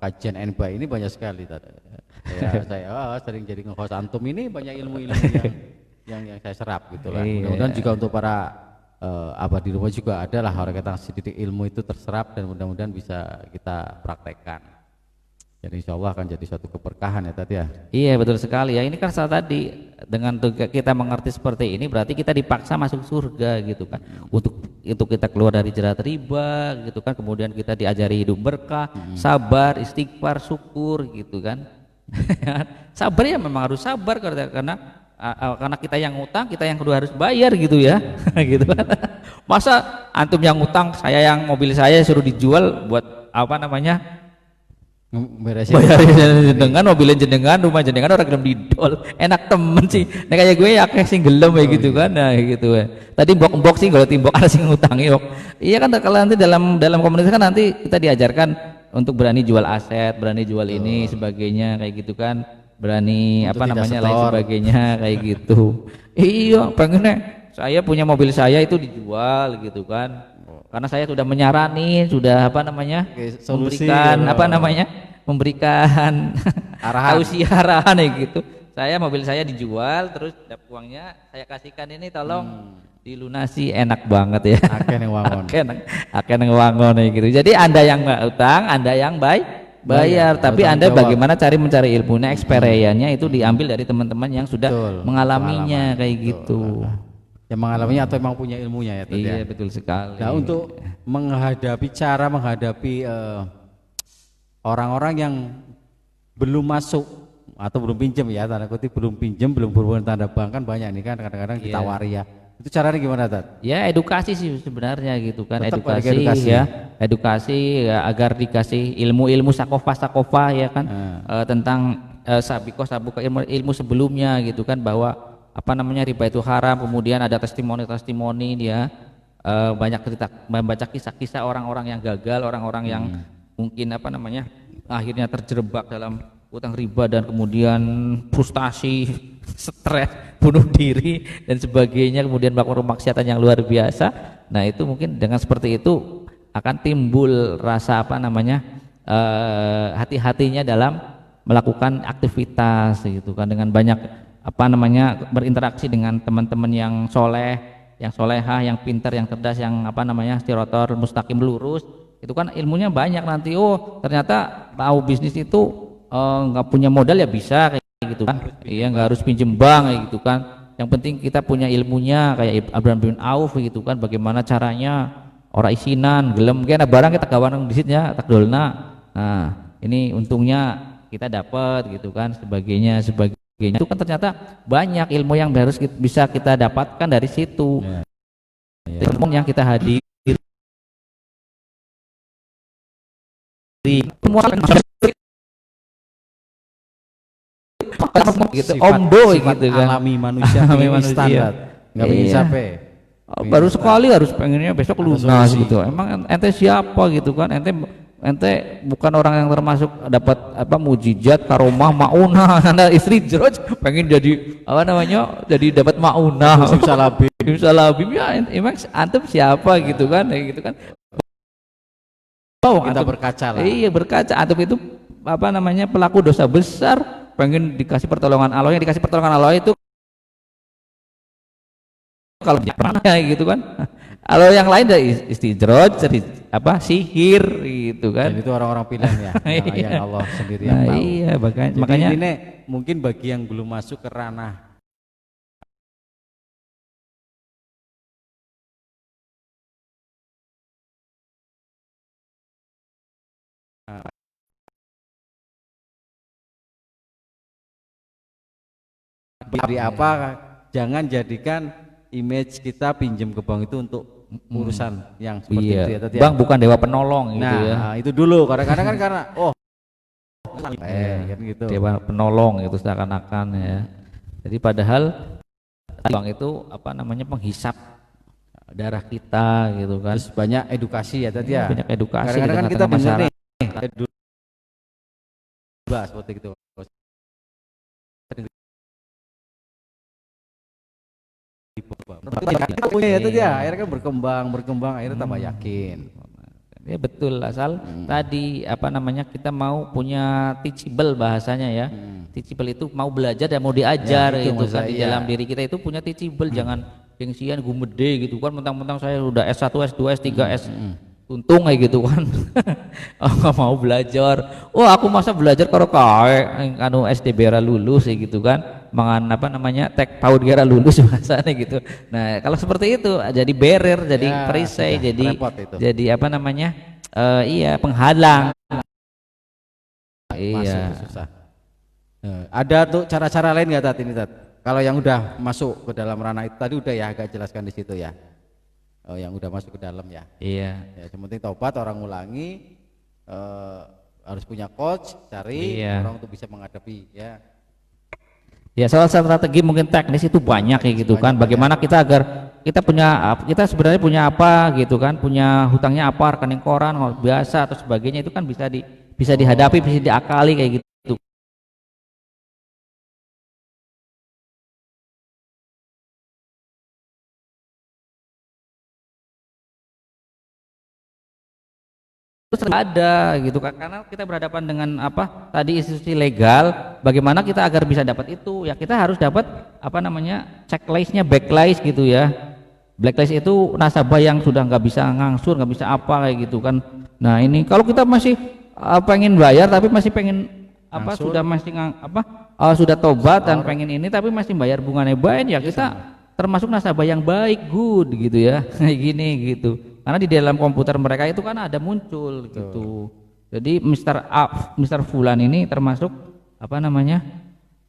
kajian NBA ini banyak sekali ya, saya sering jadi nge-host antum ini, banyak ilmu-ilmu yang saya serap gitu lah. Mudah-mudahan juga untuk para di rumah juga adalah orang kata sedikit ilmu itu terserap dan mudah-mudahan bisa kita praktekkan. Jadi insya Allah akan jadi suatu keberkahan ya tadi ya. Iya betul sekali ya. Ini kan saat tadi dengan kita mengerti seperti ini berarti kita dipaksa masuk surga gitu kan. Untuk kita keluar dari jerat riba gitu kan. Kemudian kita diajari hidup berkah, sabar, istighfar, syukur gitu kan. Sabar ya memang harus sabar karena kita yang ngutang, kita yang kedua harus bayar gitu ya. Gitu kan. Masa antum yang ngutang, saya yang mobil saya suruh dijual buat apa namanya? Bayarin jenengan, mobilnya jenengan, rumah jenengan, orang gelem didol. Enak temen sih. Nah kayak gue ya sing gelem kayak gitu kan. Nah gitu ya. Tadi mbok-mbok sih kalau timbok ada sing ngutangi kok. Iya kan, kalau nanti dalam komunitas kan nanti kita diajarkan untuk berani jual aset, berani jual ini sebagainya kayak gitu kan. Berani untuk lain sebagainya kayak gitu. Iya, pengennya saya punya mobil saya itu dijual gitu kan. Karena saya sudah menyarani, sudah apa namanya, solusi, memberikan apa namanya, memberikan arahan gitu. Mobil saya dijual, terus dapat uangnya saya kasihkan, ini tolong dilunasi, enak banget ya. Aken yang wangon. Aken yang wangon gitu. Jadi Anda yang nggak utang, Anda yang bayar, tapi Anda bagaimana mencari ilmunya, experience-nya itu diambil dari teman-teman yang sudah mengalaminya kayak gitu. Yang mengalaminya atau memang punya ilmunya ya. Iya, betul sekali. Nah, untuk menghadapi orang-orang yang belum masuk atau belum pinjam ya, tanda kutip belum pinjam, belum berhubungan tanda bank, kan banyak nih kan kadang-kadang ditawari ya. Itu caranya gimana, Tat? Ya edukasi sih sebenarnya gitu kan. Edukasi ya, agar dikasih ilmu-ilmu sakofa ya kan, tentang sabuka ilmu sebelumnya gitu kan, bahwa apa namanya riba itu haram. Kemudian ada testimoni dia, banyak cerita, membaca kisah-kisah orang-orang yang gagal, orang-orang yang mungkin apa namanya akhirnya terjerembab dalam utang riba dan kemudian frustasi, stres, bunuh diri dan sebagainya, kemudian melakukan kemaksiatan yang luar biasa. Nah itu mungkin dengan seperti itu akan timbul rasa apa namanya, hati-hatinya dalam melakukan aktivitas gitu kan, dengan banyak apa namanya berinteraksi dengan teman-teman yang soleh, yang solehah, yang pintar, yang cerdas, yang apa namanya siratal mustaqim, lurus. Itu kan ilmunya banyak nanti. Oh ternyata tahu bisnis itu nggak punya modal ya bisa kayak gitu kan. Iya, nggak harus pinjem bank kayak gitu kan. Yang penting kita punya ilmunya, kayak Abraham bin Auf gitu kan, bagaimana caranya orang isinan gelem kena barang kita gawan di sitnya tak dolna. Nah ini untungnya kita dapat gitu kan, sebagainya itu kan ternyata banyak ilmu yang harus bisa kita dapatkan dari situ. Ilmu yang kita hadiri gitu, omdo gitu kan, alami manusia, standar nggak bisa baru sekali harus pengennya besok lunas gitu. Emang ente siapa gitu kan, ente bukan orang yang termasuk dapat apa mujizat karomah maunah. Anda istri Jroj pengen jadi apa namanya, jadi dapat maunah simsalabim ya, emang antum siapa gitu kan, gitu kan. Kita berkaca lah. Iya berkaca, antum itu apa namanya pelaku dosa besar, pengen dikasih pertolongan Allah. Yang dikasih pertolongan Allah itu kalau pernah gitu kan. Kalau yang lain dari istidroj, apa sihir gitu kan. Dan itu orang-orang pilihan ya, yang Allah sendiri yang tahu. Iya, makanya ini mungkin bagi yang belum masuk ke ranah dari apa, jangan jadikan image kita pinjam ke bank itu untuk urusan yang seperti itu ya. Bank bukan dewa penolong gitu ya. Nah, itu dulu kadang-kadang kan karena kan gitu. Dewa penolong itu seakan-akan ya. Jadi padahal bank itu apa namanya penghisap darah kita gitu kan. Terus banyak edukasi ya tadi ya. Banyak edukasi. Kadang-kadang kan kita dengar nih seperti itu. Ya tadi ya, akhirnya kan berkembang, akhirnya tambah yakin. Ya betul, asal tadi apa namanya kita mau punya teachable bahasanya ya. Teachable itu mau belajar dan mau diajar ya, itu kan di dalam diri kita itu punya teachable. Jangan gengsian gumede gitu kan, mentang-mentang saya udah S1, S2, S3, S untung kayak gitu kan. Oh, mau belajar. Oh, aku masa belajar karo kae anu SDB ra lulus kayak gitu kan. Mangan apa namanya tek paud gara lulus bahasanya gitu. Nah kalau seperti itu jadi barrier, jadi perisai, jadi apa namanya iya penghalang. Iya. Susah. Ada tuh cara-cara lain nggak Tat ini Tat? Kalau yang udah masuk ke dalam ranah itu tadi udah ya agak jelaskan di situ ya. Yang udah masuk ke dalam ya. Iya. Ya, yang penting taubat, orang ulangi, harus punya coach, cari orang untuk bisa menghadapi ya. Ya soal strategi mungkin teknis itu banyak kayak gitu kan. Bagaimana kita agar kita sebenarnya punya apa gitu kan, punya hutangnya apa, rekening koran biasa atau sebagainya, itu kan bisa dihadapi, bisa diakali kayak gitu. terus ada gitu kan, karena kita berhadapan dengan apa tadi institusi legal, bagaimana kita agar bisa dapat itu ya kita harus dapat apa namanya checklistnya, backlist gitu ya. Blacklist itu nasabah yang sudah nggak bisa ngangsur, nggak bisa apa kayak gitu kan. Nah ini kalau kita masih pengen bayar tapi masih pengen apa ngangsur. Sudah masih sudah tobat dan pengen ini tapi masih bayar bunganya baik ya kita termasuk nasabah yang baik, good gitu ya. Kayak gini gitu. Karena di dalam komputer mereka itu kan ada muncul gitu. Jadi Mr. Fulan ini termasuk apa namanya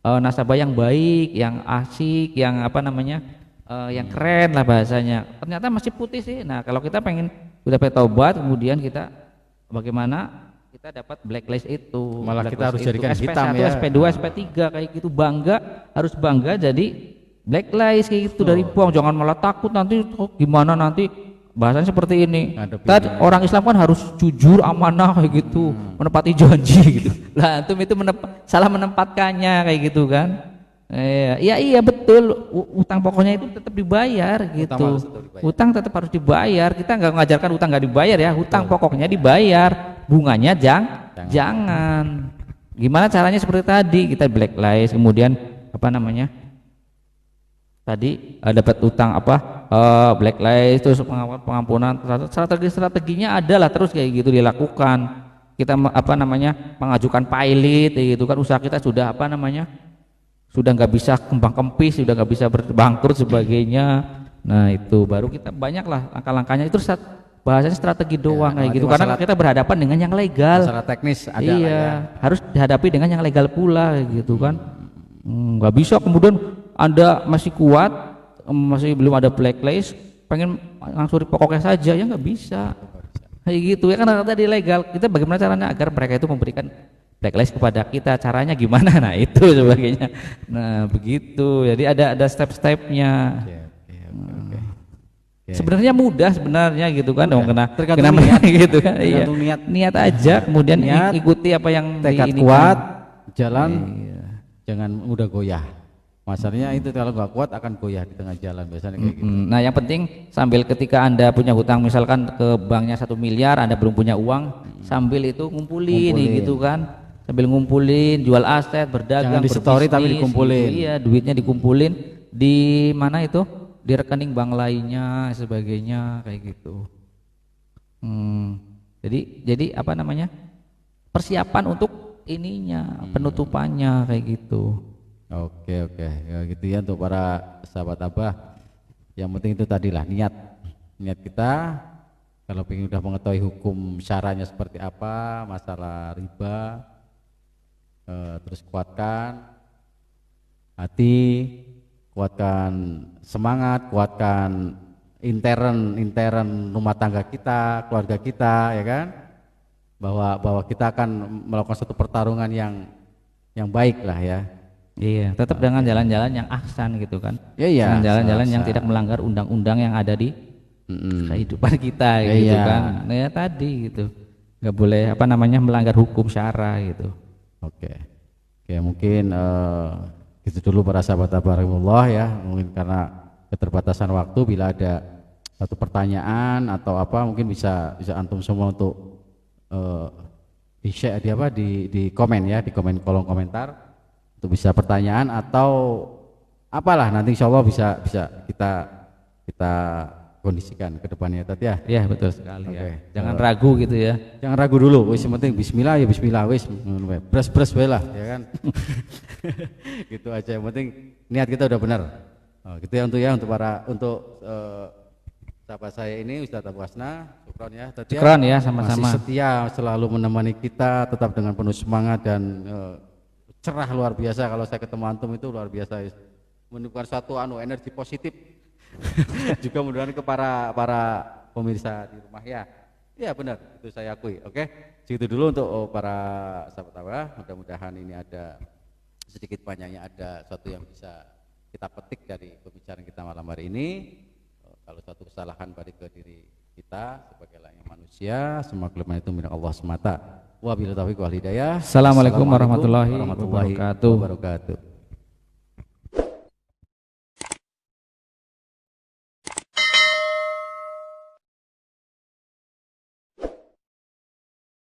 nasabah yang baik, yang asik, yang apa namanya yang keren lah bahasanya. Ternyata masih putih sih. Nah kalau kita pengen udah tobat, kemudian kita bagaimana kita dapat blacklist itu. Malah blacklist kita harus jadikan SP1, hitam ya. SP2, SP3 kayak gitu, harus bangga jadi blacklist kayak gitu dari Bang. Jangan malah takut nanti gimana nanti. Bahasanya seperti ini. Tadi orang Islam kan harus jujur, amanah kayak gitu, menepati janji gitu. Lah itu salah menempatkannya kayak gitu kan. Iya betul. Utang pokoknya itu tetap dibayar gitu. Utang tetap harus dibayar. Kita nggak mengajarkan utang nggak dibayar ya. Utang pokoknya dibayar. Bunganya jangan. Gimana caranya seperti tadi kita blacklist, kemudian apa namanya? Tadi dapat utang blacklist, terus pengampunan, strateginya adalah terus kayak gitu dilakukan. Kita apa namanya mengajukan pilot gitu kan, usaha kita sudah apa namanya sudah nggak bisa kembang kempis, sudah nggak bisa bangkrut sebagainya. Nah itu baru kita banyak lah langkah-langkahnya, itu bahasanya strategi doang kayak gitu, karena kita berhadapan dengan yang legal. Masalah teknis ada iya lah ya. Harus dihadapi dengan yang legal pula gitu kan. Nggak bisa kemudian Anda masih kuat, masih belum ada blacklist, pengen ngangsuri pokoknya saja, ya nggak bisa. Kayak gitu ya, karena tadi legal. Kita bagaimana caranya agar mereka itu memberikan blacklist kepada kita, caranya gimana? Nah itu sebagainya. Nah begitu, jadi ada step-stepnya. Sebenarnya mudah sebenarnya gitu kan, dong kena niat gitu kan. Iya. Niat aja, kemudian ikuti apa yang tekad kuat, jalan jangan mudah goyah. Masalahnya itu kalau nggak kuat akan goyah di tengah jalan biasanya kayak gitu. Nah yang penting sambil ketika Anda punya hutang misalkan ke banknya 1 miliar, Anda belum punya uang, sambil itu ngumpulin. Gitu kan, sambil ngumpulin, jual aset, berdagang, jangan di story tapi dikumpulin. Iya, duitnya dikumpulin di mana itu, di rekening bank lainnya sebagainya kayak gitu. Jadi apa namanya persiapan untuk ininya, penutupannya kayak gitu. Oke ya gitu ya untuk para sahabat Abah. Yang penting itu tadilah niat kita. Kalau ingin udah mengetahui hukum syaranya seperti apa, masalah riba, terus kuatkan hati, kuatkan semangat, kuatkan intern rumah tangga kita, keluarga kita, ya kan, bahwa kita akan melakukan satu pertarungan yang baik lah ya. Iya, tetap dengan jalan-jalan yang ahsan gitu kan. Iya. Dengan jalan-jalan yang tidak melanggar undang-undang yang ada di kehidupan kita gitu kan. Nah, ya tadi gitu. Nggak boleh apa namanya melanggar hukum syara gitu. Oke, mungkin gitu dulu para sahabat Abahullah ya. Mungkin karena keterbatasan waktu, bila ada satu pertanyaan atau apa mungkin bisa antum semua untuk di share di komen ya, di kolom komentar. Untuk bisa pertanyaan atau apalah nanti insya Allah bisa kita kondisikan ke depannya tadi ya. Iya betul sekali ya. Jangan ragu gitu ya. Jangan ragu dulu. Wis penting Bismillah ya Bismillah wis bres lah ya kan. Gitu aja, yang penting niat kita udah benar. Gitu ya untuk sahabat saya ini Ustaz Abu Hasna. Syukron ya sama-sama. Masih setia selalu menemani kita, tetap dengan penuh semangat dan cerah luar biasa. Kalau saya ketemu antum itu luar biasa, menunjukkan suatu energi positif. Juga mudah-mudahan ke para pemirsa di rumah ya. Iya benar, itu saya akui. Oke, segitu dulu untuk para sahabat Abah. Mudah-mudahan ini ada sedikit banyaknya ada sesuatu yang bisa kita petik dari pembicaraan kita malam hari ini. Kalau suatu kesalahan balik ke diri kita sebagai layaknya manusia, semua kelemahan itu milik Allah semata. Wabillahi taufiq wal hidayah. Assalamualaikum warahmatullahi wabarakatuh.